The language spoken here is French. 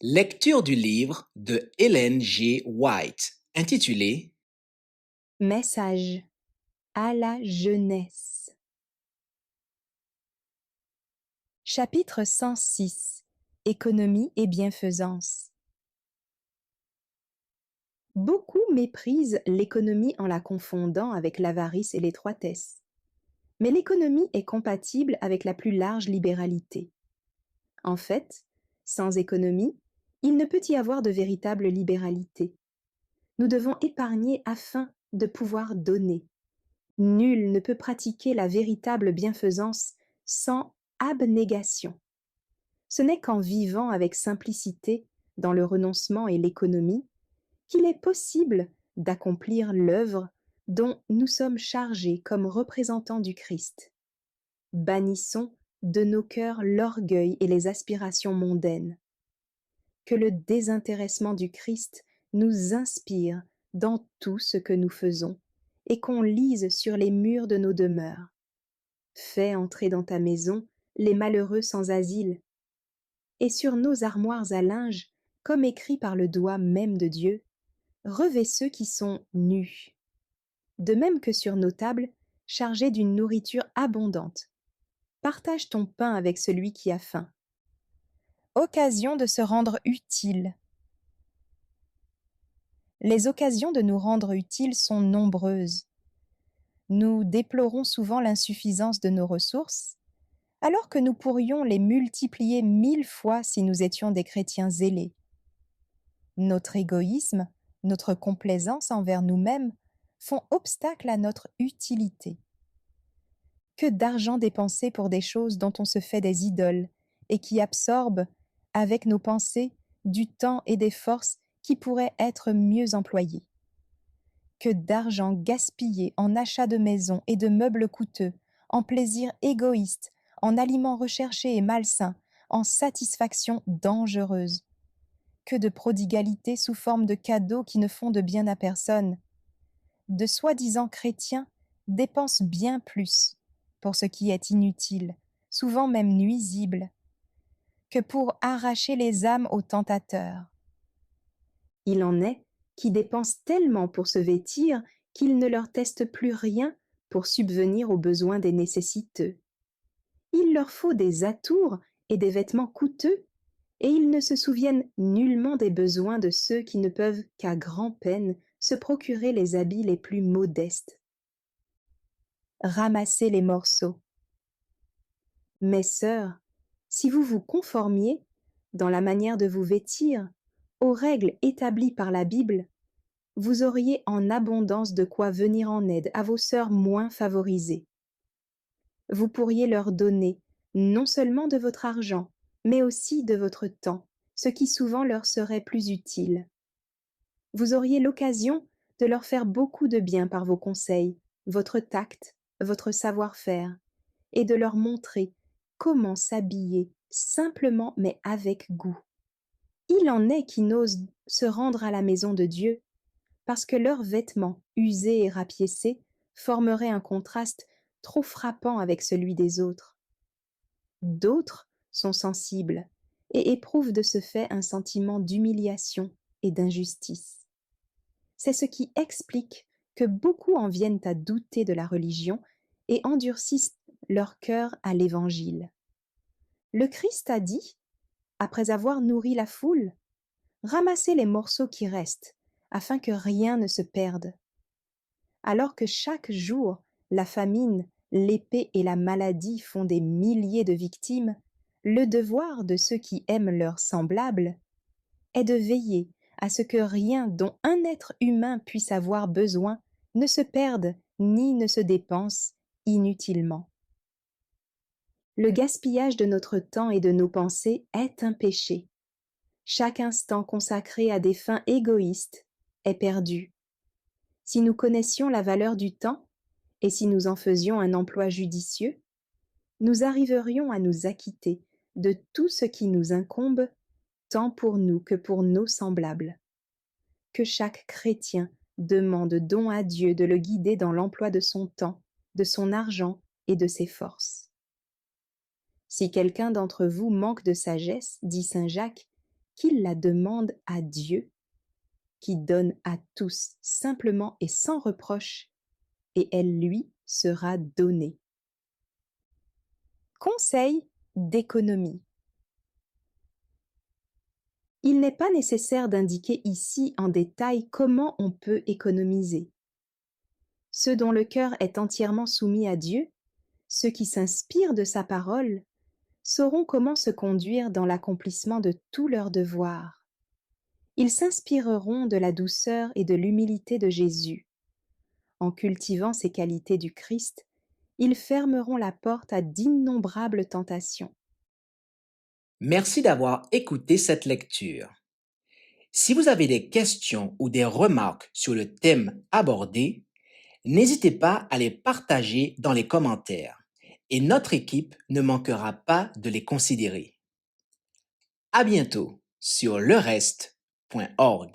Lecture du livre de Ellen G. White intitulé Message à la jeunesse. Chapitre 106. Économie et bienfaisance. Beaucoup méprisent l'économie en la confondant avec l'avarice et l'étroitesse. Mais l'économie est compatible avec la plus large libéralité. En fait, sans économie, il ne peut y avoir de véritable libéralité. Nous devons épargner afin de pouvoir donner. Nul ne peut pratiquer la véritable bienfaisance sans abnégation. Ce n'est qu'en vivant avec simplicité dans le renoncement et l'économie qu'il est possible d'accomplir l'œuvre dont nous sommes chargés comme représentants du Christ. Bannissons de nos cœurs l'orgueil et les aspirations mondaines. Que le désintéressement du Christ nous inspire dans tout ce que nous faisons et qu'on lise sur les murs de nos demeures. Fais entrer dans ta maison les malheureux sans asile. Et sur nos armoires à linge, comme écrit par le doigt même de Dieu, revêt ceux qui sont nus. De même que sur nos tables, chargées d'une nourriture abondante. Partage ton pain avec celui qui a faim. Occasion de se rendre utile. Les occasions de nous rendre utiles sont nombreuses. Nous déplorons souvent l'insuffisance de nos ressources, alors que nous pourrions les multiplier 1000 fois si nous étions des chrétiens zélés. Notre égoïsme, notre complaisance envers nous-mêmes font obstacle à notre utilité. Que d'argent dépensé pour des choses dont on se fait des idoles et qui absorbent, avec nos pensées, du temps et des forces qui pourraient être mieux employés. Que d'argent gaspillé en achats de maisons et de meubles coûteux, en plaisirs égoïstes, en aliments recherchés et malsains, en satisfactions dangereuses. Que de prodigalité sous forme de cadeaux qui ne font de bien à personne. De soi-disant chrétiens dépensent bien plus pour ce qui est inutile, souvent même nuisible, que pour arracher les âmes aux tentateurs. Il en est qui dépensent tellement pour se vêtir qu'ils ne leur testent plus rien pour subvenir aux besoins des nécessiteux. Il leur faut des atours et des vêtements coûteux, et ils ne se souviennent nullement des besoins de ceux qui ne peuvent qu'à grand-peine se procurer les habits les plus modestes. Ramassez les morceaux. Mes sœurs, si vous vous conformiez, dans la manière de vous vêtir, aux règles établies par la Bible, vous auriez en abondance de quoi venir en aide à vos sœurs moins favorisées. Vous pourriez leur donner non seulement de votre argent, mais aussi de votre temps, ce qui souvent leur serait plus utile. Vous auriez l'occasion de leur faire beaucoup de bien par vos conseils, votre tact, votre savoir-faire, et de leur montrer comment s'habiller simplement mais avec goût. Il en est qui n'osent se rendre à la maison de Dieu parce que leurs vêtements usés et rapiécés formeraient un contraste trop frappant avec celui des autres. D'autres sont sensibles et éprouvent de ce fait un sentiment d'humiliation et d'injustice. C'est ce qui explique que beaucoup en viennent à douter de la religion et endurcissent leur cœur à l'Évangile. Le Christ a dit, après avoir nourri la foule, ramassez les morceaux qui restent, afin que rien ne se perde. Alors que chaque jour, la famine, l'épée et la maladie font des milliers de victimes, le devoir de ceux qui aiment leurs semblables est de veiller à ce que rien dont un être humain puisse avoir besoin ne se perde ni ne se dépense inutilement. Le gaspillage de notre temps et de nos pensées est un péché. Chaque instant consacré à des fins égoïstes est perdu. Si nous connaissions la valeur du temps, et si nous en faisions un emploi judicieux, nous arriverions à nous acquitter de tout ce qui nous incombe, tant pour nous que pour nos semblables. Que chaque chrétien demande don à Dieu de le guider dans l'emploi de son temps, de son argent et de ses forces. Si quelqu'un d'entre vous manque de sagesse, dit saint Jacques, qu'ils la demandent à Dieu, qui donne à tous simplement et sans reproche, et elle lui sera donnée. Conseil d'économie. Il n'est pas nécessaire d'indiquer ici en détail comment on peut économiser. Ceux dont le cœur est entièrement soumis à Dieu, ceux qui s'inspirent de sa parole, sauront comment se conduire dans l'accomplissement de tous leurs devoirs. Ils s'inspireront de la douceur et de l'humilité de Jésus. En cultivant ces qualités du Christ, ils fermeront la porte à d'innombrables tentations. Merci d'avoir écouté cette lecture. Si vous avez des questions ou des remarques sur le thème abordé, n'hésitez pas à les partager dans les commentaires et notre équipe ne manquera pas de les considérer. À bientôt sur lereste.org.